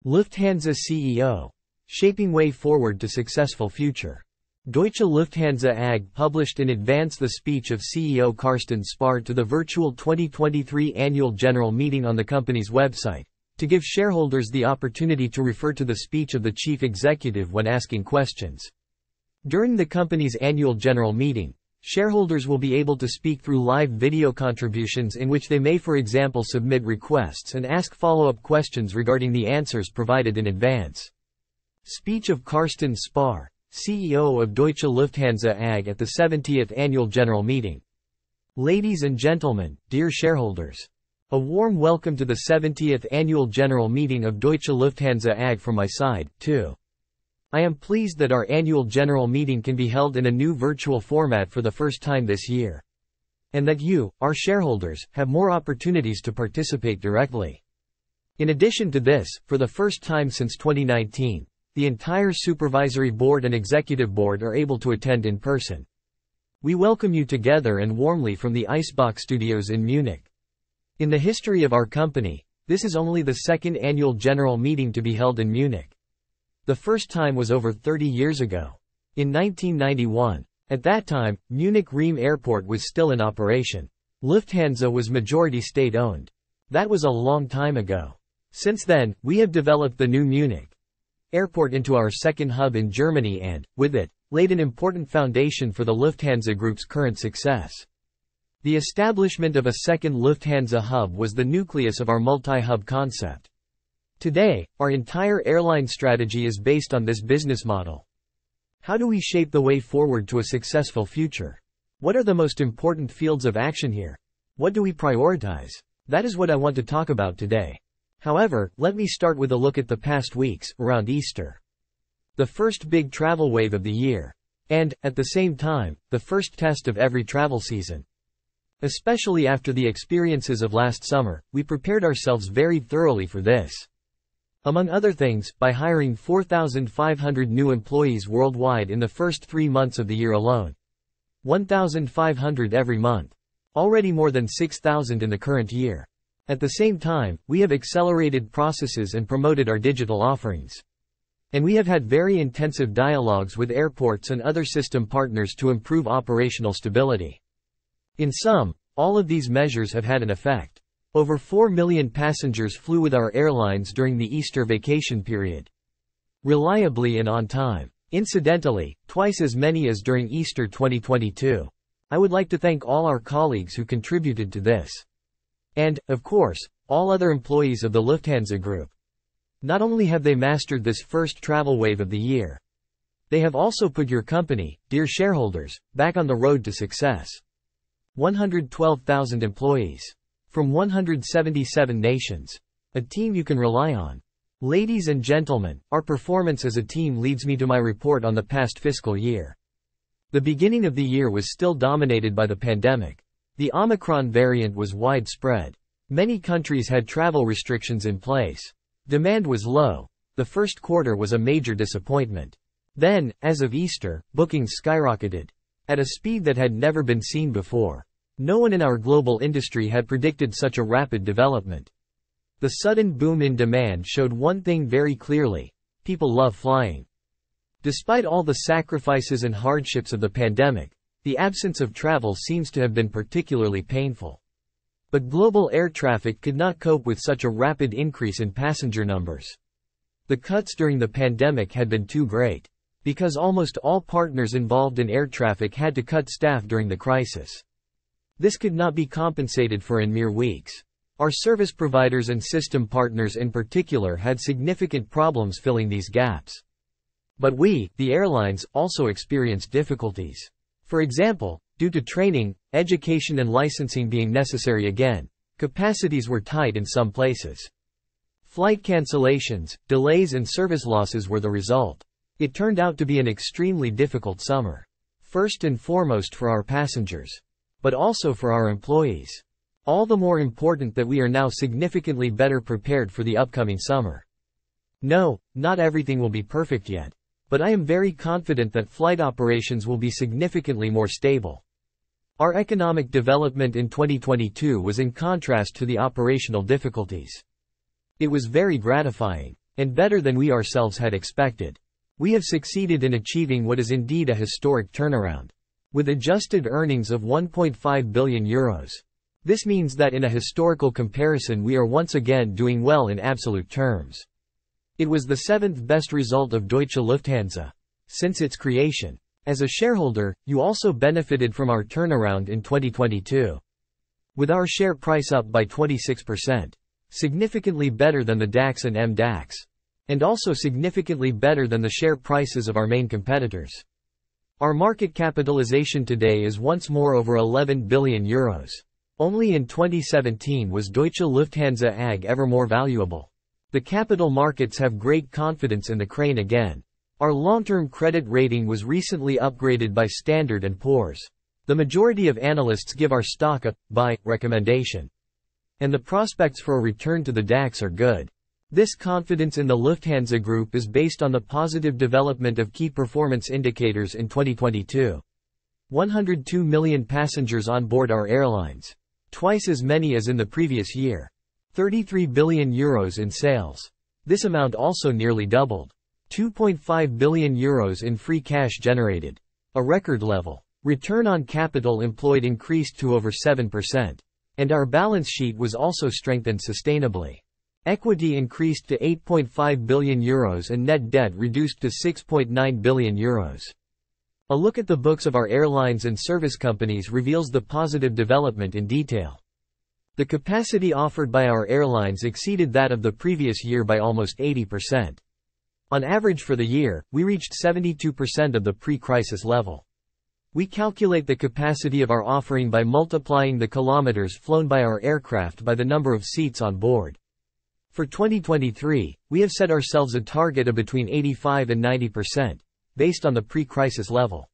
Lufthansa CEO. Shaping way forward to successful future. Deutsche Lufthansa AG published in advance the speech of CEO Carsten Spohr to the virtual 2023 annual general meeting on the company's website, to give shareholders the opportunity to refer to the speech of the chief executive when asking questions. During the company's annual general meeting, shareholders will be able to speak through live video contributions in which they may, for example, submit requests and ask follow-up questions regarding the answers provided in advance. Speech of Carsten Spohr, CEO of Deutsche Lufthansa AG at the 70th Annual General Meeting. Ladies and gentlemen, dear shareholders. A warm welcome to the 70th Annual General Meeting of Deutsche Lufthansa AG from my side, too. I am pleased that our annual general meeting can be held in a new virtual format for the first time this year. And that you, our shareholders, have more opportunities to participate directly. In addition to this, for the first time since 2019, the entire supervisory board and executive board are able to attend in person. We welcome you together and warmly from the Icebox Studios in Munich. In the history of our company, this is only the second annual general meeting to be held in Munich. The first time was over 30 years ago. In 1991. At that time, Munich-Riem Airport was still in operation. Lufthansa was majority state-owned. That was a long time ago. Since then, we have developed the new Munich Airport into our second hub in Germany and, with it, laid an important foundation for the Lufthansa Group's current success. The establishment of a second Lufthansa hub was the nucleus of our multi-hub concept. Today, our entire airline strategy is based on this business model. How do we shape the way forward to a successful future? What are the most important fields of action here? What do we prioritize? That is what I want to talk about today. However, let me start with a look at the past weeks, around Easter. The first big travel wave of the year. And, at the same time, the first test of every travel season. Especially after the experiences of last summer, we prepared ourselves very thoroughly for this. Among other things, by hiring 4,500 new employees worldwide in the first 3 months of the year alone. 1,500 every month. Already more than 6,000 in the current year. At the same time, we have accelerated processes and promoted our digital offerings. And we have had very intensive dialogues with airports and other system partners to improve operational stability. In sum, all of these measures have had an effect. Over 4 million passengers flew with our airlines during the Easter vacation period. Reliably and on time. Incidentally, twice as many as during Easter 2022. I would like to thank all our colleagues who contributed to this. And, of course, all other employees of the Lufthansa Group. Not only have they mastered this first travel wave of the year, they have also put your company, dear shareholders, back on the road to success. 112,000 employees. From 177 nations. A team you can rely on. Ladies and gentlemen, our performance as a team leads me to my report on the past fiscal year. The beginning of the year was still dominated by the pandemic. The Omicron variant was widespread. Many countries had travel restrictions in place. Demand was low. The first quarter was a major disappointment. Then, as of Easter, bookings skyrocketed. At a speed that had never been seen before. No one in our global industry had predicted such a rapid development. The sudden boom in demand showed one thing very clearly: people love flying. Despite all the sacrifices and hardships of the pandemic, the absence of travel seems to have been particularly painful. But global air traffic could not cope with such a rapid increase in passenger numbers. The cuts during the pandemic had been too great. Because almost all partners involved in air traffic had to cut staff during the crisis. This could not be compensated for in mere weeks. Our service providers and system partners in particular had significant problems filling these gaps. But we, the airlines, also experienced difficulties. For example, due to training, education and licensing being necessary again, capacities were tight in some places. Flight cancellations, delays and service losses were the result. It turned out to be an extremely difficult summer. First and foremost for our passengers. But also for our employees. All the more important that we are now significantly better prepared for the upcoming summer. No, not everything will be perfect yet. But I am very confident that flight operations will be significantly more stable. Our economic development in 2022 was in contrast to the operational difficulties. It was very gratifying. and better than we ourselves had expected. We have succeeded in achieving what is indeed a historic turnaround. With adjusted earnings of €1.5 billion. This means that in a historical comparison we are once again doing well in absolute terms. It was the seventh best result of Deutsche Lufthansa since its creation. As a shareholder, you also benefited from our turnaround in 2022. With our share price up by 26%, significantly better than the DAX and MDAX, and also significantly better than the share prices of our main competitors. Our market capitalization today is once more over €11 billion. Only in 2017 was Deutsche Lufthansa AG ever more valuable. The capital markets have great confidence in the crane again. Our long-term credit rating was recently upgraded by Standard & Poor's. The majority of analysts give our stock a buy recommendation. And the prospects for a return to the DAX are good. This confidence in the Lufthansa Group is based on the positive development of key performance indicators in 2022. 102 million passengers on board our airlines. Twice as many as in the previous year. €33 billion in sales. This amount also nearly doubled. €2.5 billion in free cash generated. A record level. Return on capital employed increased to over 7%. And our balance sheet was also strengthened sustainably. Equity increased to €8.5 billion and net debt reduced to €6.9 billion. A look at the books of our airlines and service companies reveals the positive development in detail. The capacity offered by our airlines exceeded that of the previous year by almost 80%. On average for the year, we reached 72% of the pre-crisis level. We calculate the capacity of our offering by multiplying the kilometers flown by our aircraft by the number of seats on board. For 2023, we have set ourselves a target of between 85 and 90%, based on the pre-crisis level.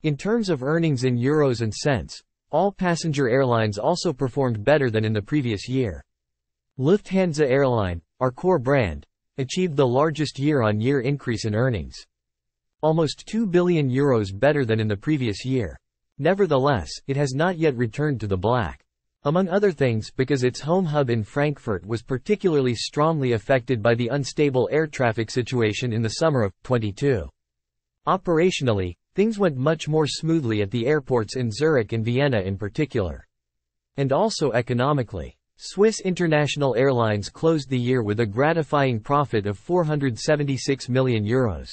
In terms of earnings in euros and cents, all passenger airlines also performed better than in the previous year. Lufthansa Airline, our core brand, achieved the largest year-on-year increase in earnings. Almost €2 billion better than in the previous year. Nevertheless, it has not yet returned to the black. Among other things, because its home hub in Frankfurt was particularly strongly affected by the unstable air traffic situation in the summer of 22. Operationally, things went much more smoothly at the airports in Zurich and Vienna in particular. And also economically. Swiss International Airlines closed the year with a gratifying profit of €476 million.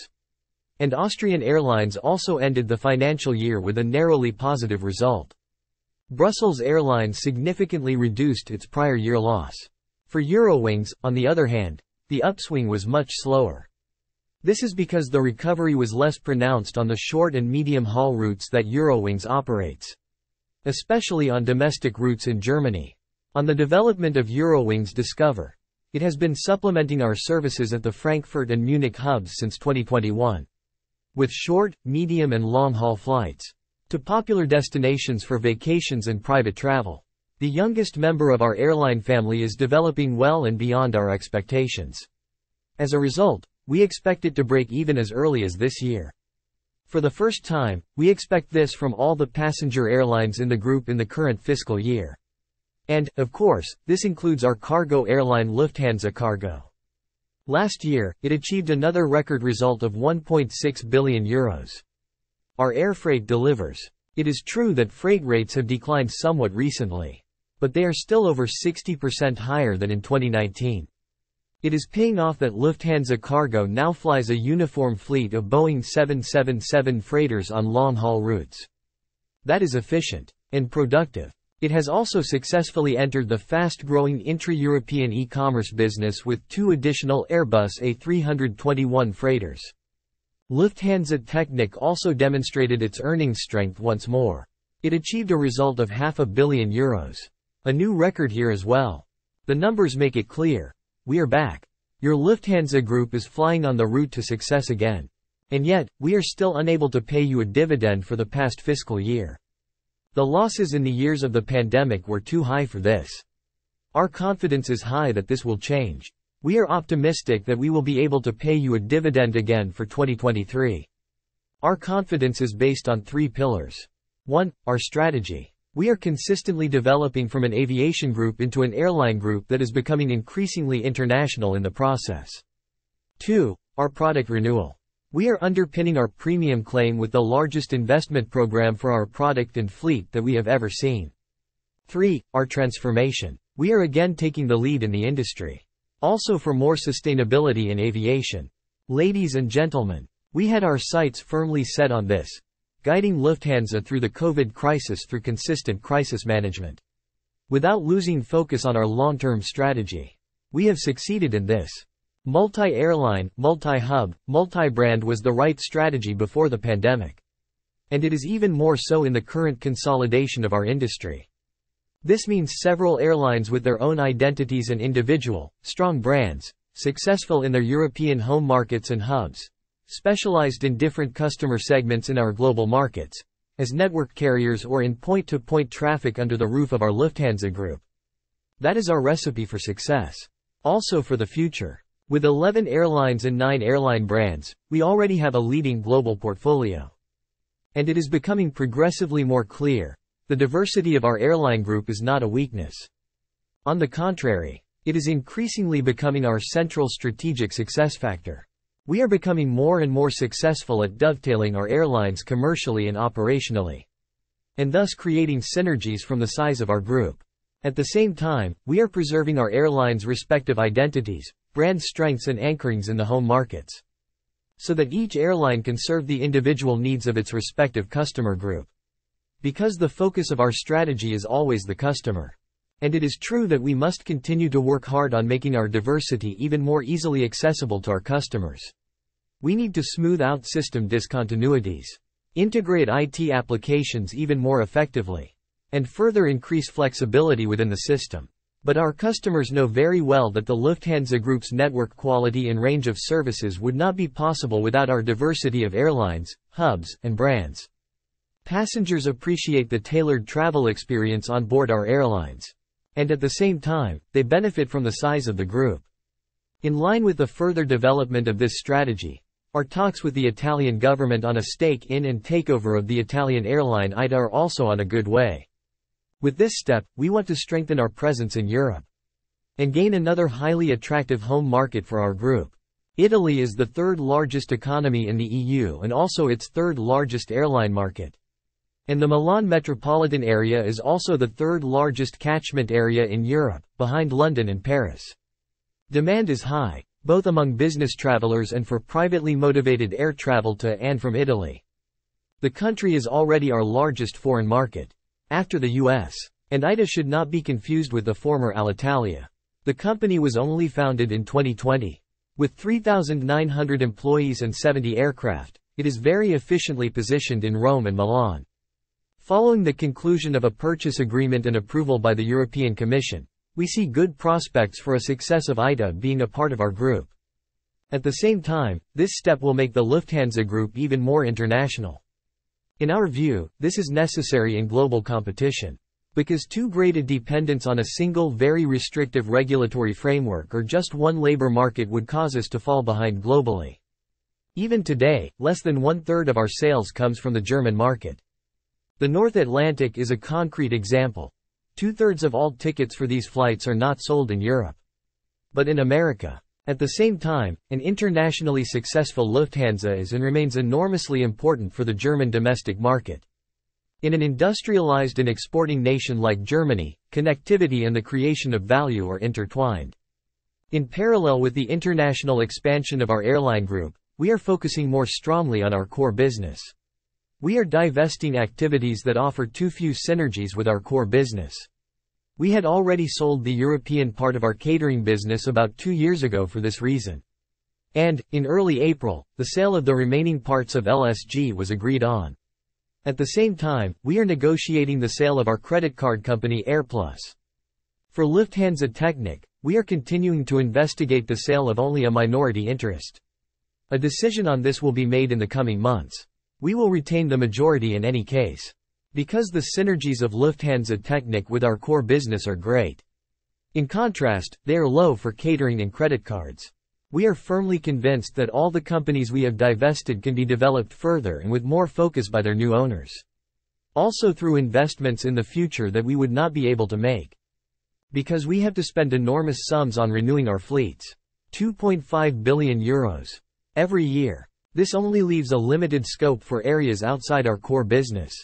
And Austrian Airlines also ended the financial year with a narrowly positive result. Brussels Airlines significantly reduced its prior year loss. For Eurowings, on the other hand, the upswing was much slower. This is because the recovery was less pronounced on the short and medium-haul routes that Eurowings operates. Especially on domestic routes in Germany. On the development of Eurowings Discover, it has been supplementing our services at the Frankfurt and Munich hubs since 2021. With short, medium and long-haul flights to popular destinations for vacations and private travel. The youngest member of our airline family is developing well and beyond our expectations. As a result, we expect it to break even as early as this year. For the first time, we expect this from all the passenger airlines in the group in the current fiscal year. And, of course, this includes our cargo airline Lufthansa Cargo. Last year, it achieved another record result of €1.6 billion. Our air freight delivers. It is true that freight rates have declined somewhat recently. But they are still over 60% higher than in 2019. It is paying off that Lufthansa Cargo now flies a uniform fleet of Boeing 777 freighters on long-haul routes. That is efficient and productive. It has also successfully entered the fast-growing intra-European e-commerce business with 2 additional Airbus A321 freighters. Lufthansa Technik also demonstrated its earnings strength once more. It achieved a result of €500 million. A new record here as well. The numbers make it clear. We are back. Your Lufthansa Group is flying on the route to success again. And yet, we are still unable to pay you a dividend for the past fiscal year. The losses in the years of the pandemic were too high for this. Our confidence is high that this will change. We are optimistic that we will be able to pay you a dividend again for 2023. Our confidence is based on 3 pillars. 1. Our strategy. We are consistently developing from an aviation group into an airline group that is becoming increasingly international in the process. 2. Our product renewal. We are underpinning our premium claim with the largest investment program for our product and fleet that we have ever seen. 3. Our transformation. We are again taking the lead in the industry. Also for more sustainability in aviation. Ladies and gentlemen, we had our sights firmly set on this, guiding Lufthansa through the COVID crisis through consistent crisis management. Without losing focus on our long-term strategy. We have succeeded in this. Multi-airline, multi-hub, multi-brand was the right strategy before the pandemic. And it is even more so in the current consolidation of our industry. This means several airlines with their own identities and individual, strong brands, successful in their European home markets and hubs, specialized in different customer segments in our global markets, as network carriers or in point-to-point traffic under the roof of our Lufthansa Group. That is our recipe for success. Also for the future. With 11 airlines and 9 airline brands, we already have a leading global portfolio. And it is becoming progressively more clear, the diversity of our airline group is not a weakness. On the contrary, it is increasingly becoming our central strategic success factor. We are becoming more and more successful at dovetailing our airlines commercially and operationally, and thus creating synergies from the size of our group. At the same time, we are preserving our airlines' respective identities, brand strengths and anchorings in the home markets, so that each airline can serve the individual needs of its respective customer group. Because the focus of our strategy is always the customer. And it is true that we must continue to work hard on making our diversity even more easily accessible to our customers. We need to smooth out system discontinuities, integrate IT applications even more effectively, and further increase flexibility within the system. But our customers know very well that the Lufthansa Group's network quality and range of services would not be possible without our diversity of airlines, hubs, and brands. Passengers appreciate the tailored travel experience on board our airlines. And at the same time, they benefit from the size of the group. In line with the further development of this strategy, our talks with the Italian government on a stake in and takeover of the Italian airline ITA are also on a good way. With this step, we want to strengthen our presence in Europe and gain another highly attractive home market for our group. Italy is the third largest economy in the EU and also its third largest airline market. And the Milan metropolitan area is also the third largest catchment area in Europe, behind London and Paris. Demand is high, both among business travelers and for privately motivated air travel to and from Italy. The country is already our largest foreign market, after the US, and ITA should not be confused with the former Alitalia. The company was only founded in 2020. With 3,900 employees and 70 aircraft, it is very efficiently positioned in Rome and Milan. Following the conclusion of a purchase agreement and approval by the European Commission, we see good prospects for a success of ITA being a part of our group. At the same time, this step will make the Lufthansa Group even more international. In our view, this is necessary in global competition. Because too great a dependence on a single very restrictive regulatory framework or just one labor market would cause us to fall behind globally. Even today, less than 1/3 of our sales comes from the German market. The North Atlantic is a concrete example. 2/3 of all tickets for these flights are not sold in Europe, but in America. At the same time, an internationally successful Lufthansa is and remains enormously important for the German domestic market. In an industrialized and exporting nation like Germany, connectivity and the creation of value are intertwined. In parallel with the international expansion of our airline group, we are focusing more strongly on our core business. We are divesting activities that offer too few synergies with our core business. We had already sold the European part of our catering business about 2 years ago for this reason. And, in early April, the sale of the remaining parts of LSG was agreed on. At the same time, we are negotiating the sale of our credit card company AirPlus. For Lufthansa Technik, we are continuing to investigate the sale of only a minority interest. A decision on this will be made in the coming months. We will retain the majority in any case. Because the synergies of Lufthansa Technik with our core business are great. In contrast, they are low for catering and credit cards. We are firmly convinced that all the companies we have divested can be developed further and with more focus by their new owners. Also through investments in the future that we would not be able to make. Because we have to spend enormous sums on renewing our fleets. €2.5 billion every year. This only leaves a limited scope for areas outside our core business.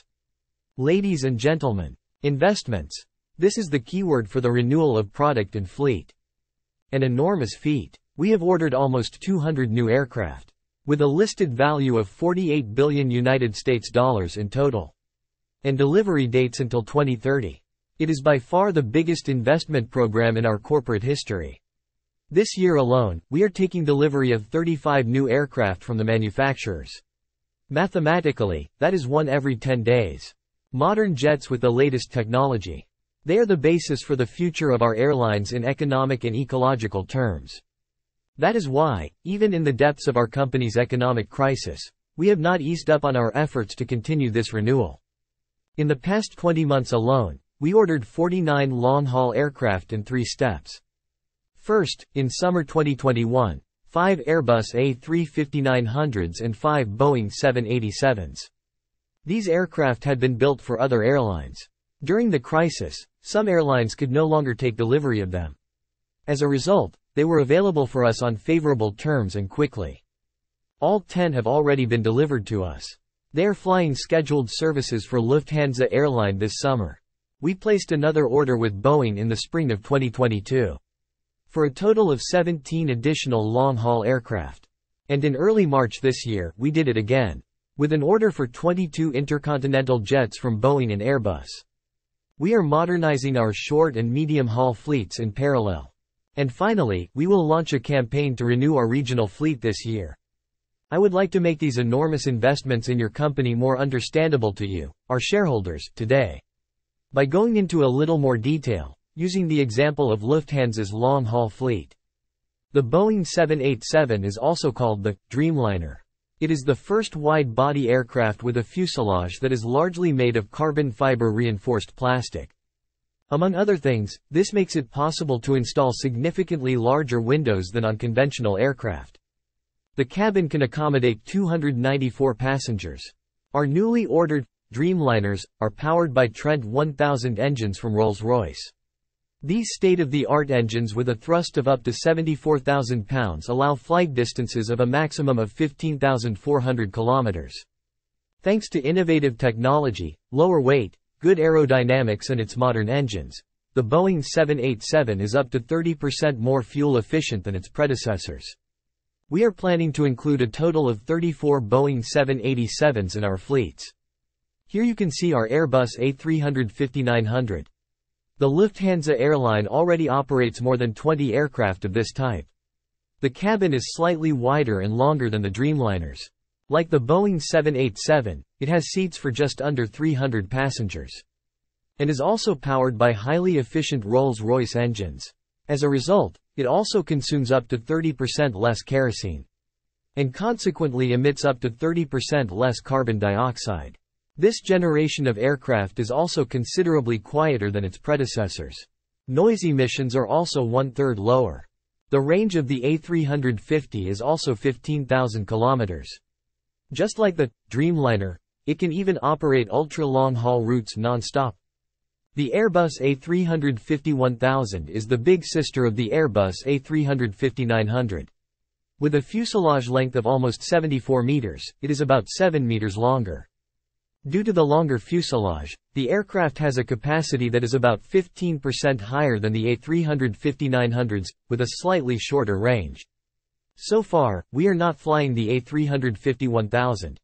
Ladies and gentlemen, investments. This is the keyword for the renewal of product and fleet. An enormous feat. We have ordered almost 200 new aircraft, with a listed value of $48 billion in total, and delivery dates until 2030. It is by far the biggest investment program in our corporate history. This year alone, we are taking delivery of 35 new aircraft from the manufacturers. Mathematically, that is one every 10 days. Modern jets with the latest technology. They are the basis for the future of our airlines in economic and ecological terms. That is why, even in the depths of our company's economic crisis, we have not eased up on our efforts to continue this renewal. In the past 20 months alone, we ordered 49 long-haul aircraft in 3 steps. First, in summer 2021, 5 Airbus A350-900s and 5 Boeing 787s. These aircraft had been built for other airlines. During the crisis, some airlines could no longer take delivery of them. As a result, they were available for us on favorable terms and quickly. All 10 have already been delivered to us. They are flying scheduled services for Lufthansa airline this summer. We placed another order with Boeing in the spring of 2022. For a total of 17 additional long-haul aircraft. And in early March this year, we did it again, with an order for 22 intercontinental jets from Boeing and Airbus. We are modernizing our short and medium-haul fleets in parallel. And finally, we will launch a campaign to renew our regional fleet this year. I would like to make these enormous investments in your company more understandable to you, our shareholders, today. By going into a little more detail, using the example of Lufthansa's long-haul fleet. The Boeing 787 is also called the Dreamliner. It is the first wide-body aircraft with a fuselage that is largely made of carbon fiber reinforced plastic. Among other things, this makes it possible to install significantly larger windows than on conventional aircraft. The cabin can accommodate 294 passengers. Our newly ordered Dreamliners are powered by Trent 1000 engines from Rolls-Royce. These state-of-the-art engines with a thrust of up to 74,000 pounds allow flight distances of a maximum of 15,400 kilometers. Thanks to innovative technology, lower weight, good aerodynamics and its modern engines, the Boeing 787 is up to 30% more fuel efficient than its predecessors. We are planning to include a total of 34 Boeing 787s in our fleets. Here you can see our Airbus A350-900. The Lufthansa airline already operates more than 20 aircraft of this type. The cabin is slightly wider and longer than the Dreamliners. Like the Boeing 787, it has seats for just under 300 passengers. And is also powered by highly efficient Rolls-Royce engines. As a result, it also consumes up to 30% less kerosene. And consequently emits up to 30% less carbon dioxide. This generation of aircraft is also considerably quieter than its predecessors. Noise emissions are also 1/3 lower. The range of the A350 is also 15,000 kilometers. Just like the Dreamliner, it can even operate ultra-long-haul routes non-stop. The Airbus A350-1000 is the big sister of the Airbus A350-900. With a fuselage length of almost 74 meters, it is about 7 meters longer. Due to the longer fuselage, the aircraft has a capacity that is about 15% higher than the A350-900s, with a slightly shorter range. So far, we are not flying the A350-1000.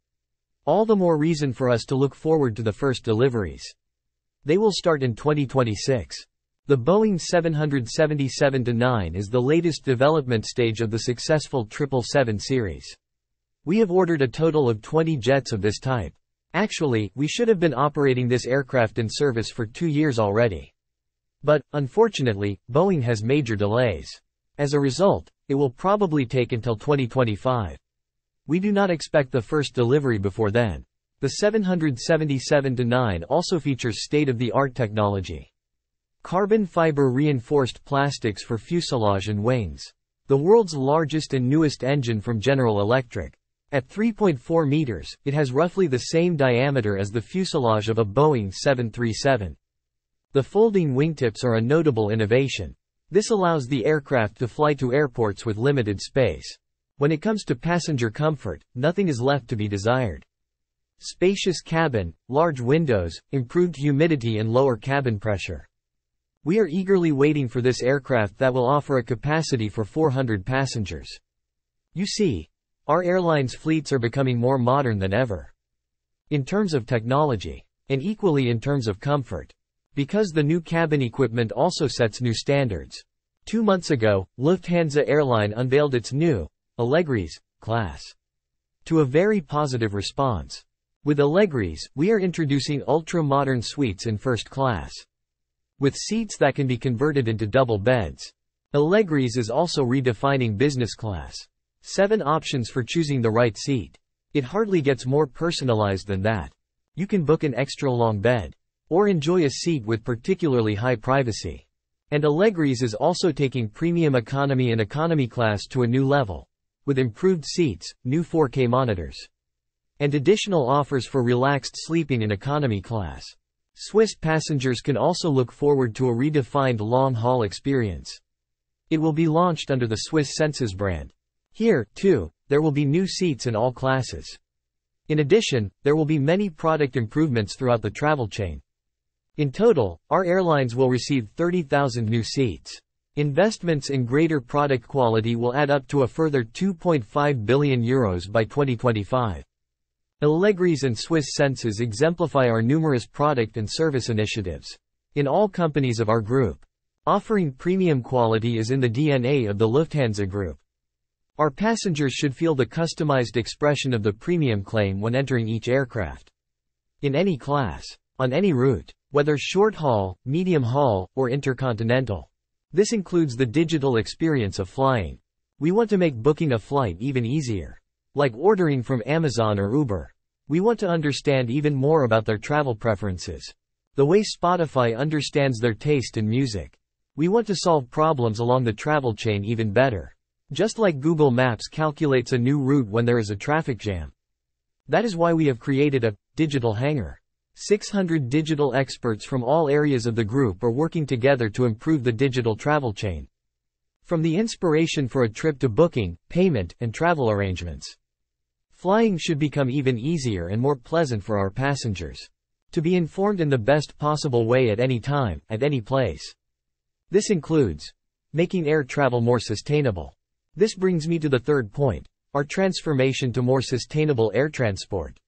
All the more reason for us to look forward to the first deliveries. They will start in 2026. The Boeing 777-9 is the latest development stage of the successful 777 series. We have ordered a total of 20 jets of this type. Actually, we should have been operating this aircraft in service for 2 years already. But, unfortunately, Boeing has major delays. As a result, it will probably take until 2025. We do not expect the first delivery before then. The 777-9 also features state-of-the-art technology. Carbon fiber reinforced plastics for fuselage and wings. The world's largest and newest engine from General Electric. At 3.4 meters, it has roughly the same diameter as the fuselage of a Boeing 737. The folding wingtips are a notable innovation. This allows the aircraft to fly to airports with limited space. When it comes to passenger comfort, nothing is left to be desired. Spacious cabin, large windows, improved humidity and lower cabin pressure. We are eagerly waiting for this aircraft that will offer a capacity for 400 passengers. You see, our airline's fleets are becoming more modern than ever. In terms of technology, and equally in terms of comfort. Because the new cabin equipment also sets new standards. 2 months ago, Lufthansa Airline unveiled its new Allegris class. To a very positive response. With Allegris, we are introducing ultra-modern suites in first class. With seats that can be converted into double beds. Allegris is also redefining business class. 7 options for choosing the right seat. It hardly gets more personalized than that. You can book an extra long bed. Or enjoy a seat with particularly high privacy. And Allegris is also taking premium economy and economy class to a new level. With improved seats, new 4K monitors. And additional offers for relaxed sleeping in economy class. Swiss passengers can also look forward to a redefined long-haul experience. It will be launched under the Swiss Senses brand. Here, too, there will be new seats in all classes. In addition, there will be many product improvements throughout the travel chain. In total, our airlines will receive 30,000 new seats. Investments in greater product quality will add up to a further €2.5 billion by 2025. Allegris and Swiss Senses exemplify our numerous product and service initiatives. In all companies of our group. Offering premium quality is in the DNA of the Lufthansa Group. Our passengers should feel the customized expression of the premium claim when entering each aircraft. In any class. On any route. Whether short-haul, medium-haul, or intercontinental. This includes the digital experience of flying. We want to make booking a flight even easier. Like ordering from Amazon or Uber. We want to understand even more about their travel preferences. The way Spotify understands their taste in music. We want to solve problems along the travel chain even better. Just like Google Maps calculates a new route when there is a traffic jam. That is why we have created a digital hangar. 600 digital experts from all areas of the group are working together to improve the digital travel chain. From the inspiration for a trip to booking, payment, and travel arrangements. Flying should become even easier and more pleasant for our passengers. To be informed in the best possible way at any time, at any place. This includes making air travel more sustainable. This brings me to the third point, our transformation to more sustainable air transport.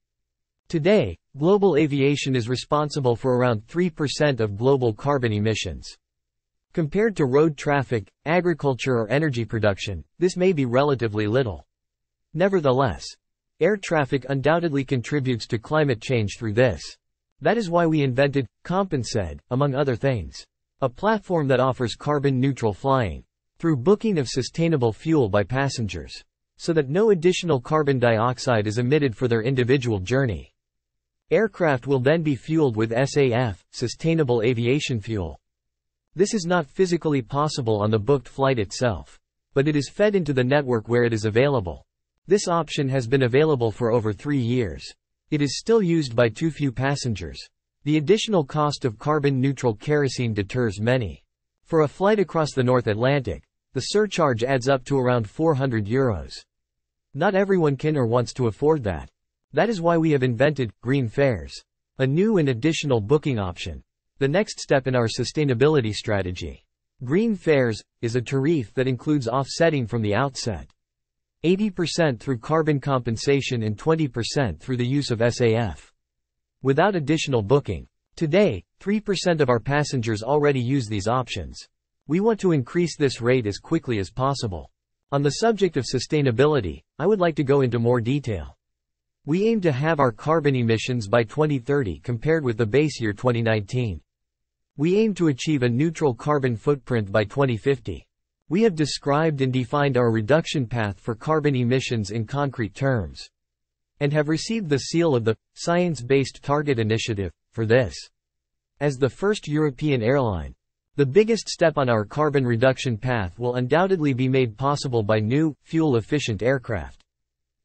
Today, global aviation is responsible for around 3% of global carbon emissions. Compared to road traffic, agriculture or energy production, this may be relatively little. Nevertheless, air traffic undoubtedly contributes to climate change through this. That is why we invented, Compensed, among other things. A platform that offers carbon-neutral flying. Through booking of sustainable fuel by passengers. So that no additional carbon dioxide is emitted for their individual journey. Aircraft will then be fueled with SAF, sustainable aviation fuel. This is not physically possible on the booked flight itself. But it is fed into the network where it is available. This option has been available for over 3 years. It is still used by too few passengers. The additional cost of carbon-neutral kerosene deters many. For a flight across the North Atlantic, the surcharge adds up to around €400. Not everyone can or wants to afford that. That is why we have invented Green Fares, a new and additional booking option. The next step in our sustainability strategy. Green Fares is a tariff that includes offsetting from the outset. 80% through carbon compensation and 20% through the use of SAF. Without additional booking. Today, 3% of our passengers already use these options. We want to increase this rate as quickly as possible. On the subject of sustainability, I would like to go into more detail. We aim to have our carbon emissions by 2030 compared with the base year 2019. We aim to achieve a neutral carbon footprint by 2050. We have described and defined our reduction path for carbon emissions in concrete terms. And have received the seal of the Science Based Target Initiative for this. As the first European airline, the biggest step on our carbon reduction path will undoubtedly be made possible by new, fuel-efficient aircraft.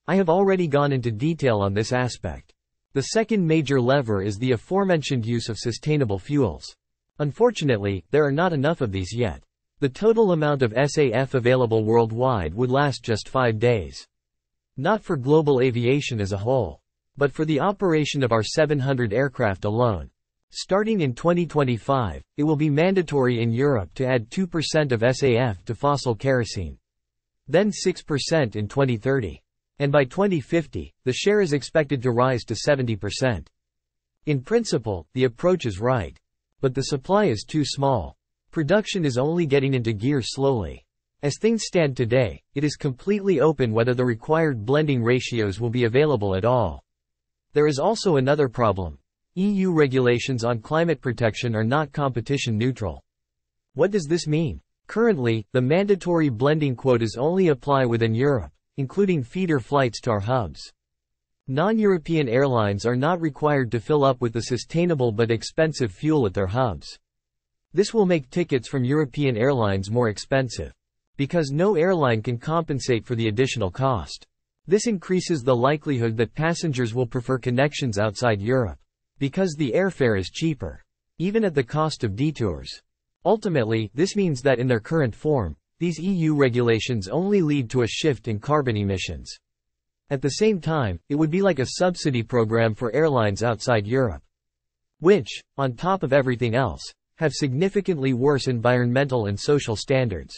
I have already gone into detail on this aspect. The second major lever is the aforementioned use of sustainable fuels. Unfortunately, there are not enough of these yet. The total amount of SAF available worldwide would last just 5 days. Not for global aviation as a whole, but for the operation of our 700 aircraft alone. Starting in 2025, it will be mandatory in Europe to add 2% of SAF to fossil kerosene. Then 6% in 2030. And by 2050, the share is expected to rise to 70%. In principle, the approach is right. But the supply is too small. Production is only getting into gear slowly. As things stand today, it is completely open whether the required blending ratios will be available at all. There is also another problem. EU regulations on climate protection are not competition neutral. What does this mean? Currently, the mandatory blending quotas only apply within Europe, including feeder flights to our hubs. Non-European airlines are not required to fill up with the sustainable but expensive fuel at their hubs. This will make tickets from European airlines more expensive, because no airline can compensate for the additional cost. This increases the likelihood that passengers will prefer connections outside Europe, because the airfare is cheaper, even at the cost of detours. Ultimately, this means that in their current form, these EU regulations only lead to a shift in carbon emissions. At the same time, it would be like a subsidy program for airlines outside Europe, which, on top of everything else, have significantly worse environmental and social standards.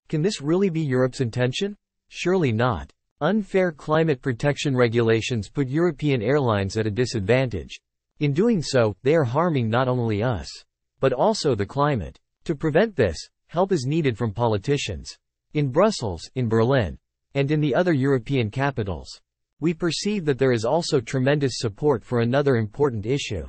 Can this really be Europe's intention? Surely not. Unfair climate protection regulations put European airlines at a disadvantage. In doing so, they are harming not only us, but also the climate. To prevent this, help is needed from politicians. In Brussels, in Berlin, and in the other European capitals. We perceive that there is also tremendous support for another important issue.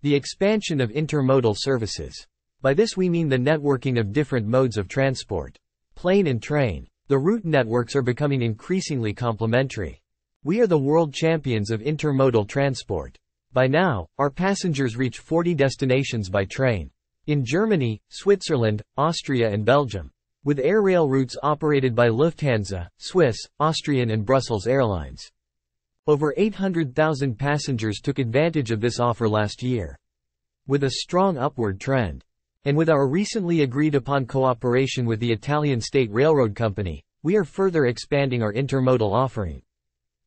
The expansion of intermodal services. By this we mean the networking of different modes of transport. Plane and train. The route networks are becoming increasingly complementary. We are the world champions of intermodal transport. By now, our passengers reach 40 destinations by train. In Germany, Switzerland, Austria and Belgium. With air rail routes operated by Lufthansa, Swiss, Austrian and Brussels Airlines. Over 800,000 passengers took advantage of this offer last year. With a strong upward trend. And with our recently agreed upon cooperation with the Italian State Railroad Company, we are further expanding our intermodal offering.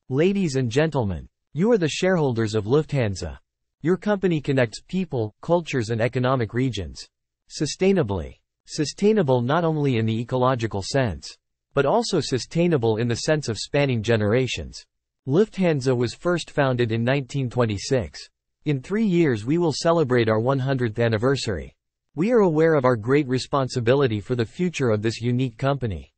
Ladies and gentlemen, you are the shareholders of Lufthansa. Your company connects people, cultures and economic regions. Sustainably. Sustainable not only in the ecological sense, but also sustainable in the sense of spanning generations. Lufthansa was first founded in 1926. In 3 years we will celebrate our 100th anniversary. We are aware of our great responsibility for the future of this unique company.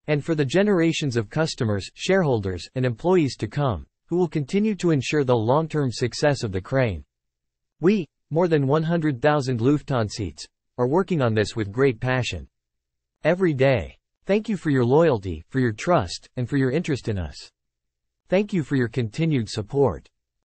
And for the generations of customers, shareholders, and employees to come, who will continue to ensure the long-term success of the crane. We, more than 100,000 Lufthansites, are working on this with great passion. Every day. Thank you for your loyalty, for your trust, and for your interest in us. Thank you for your continued support.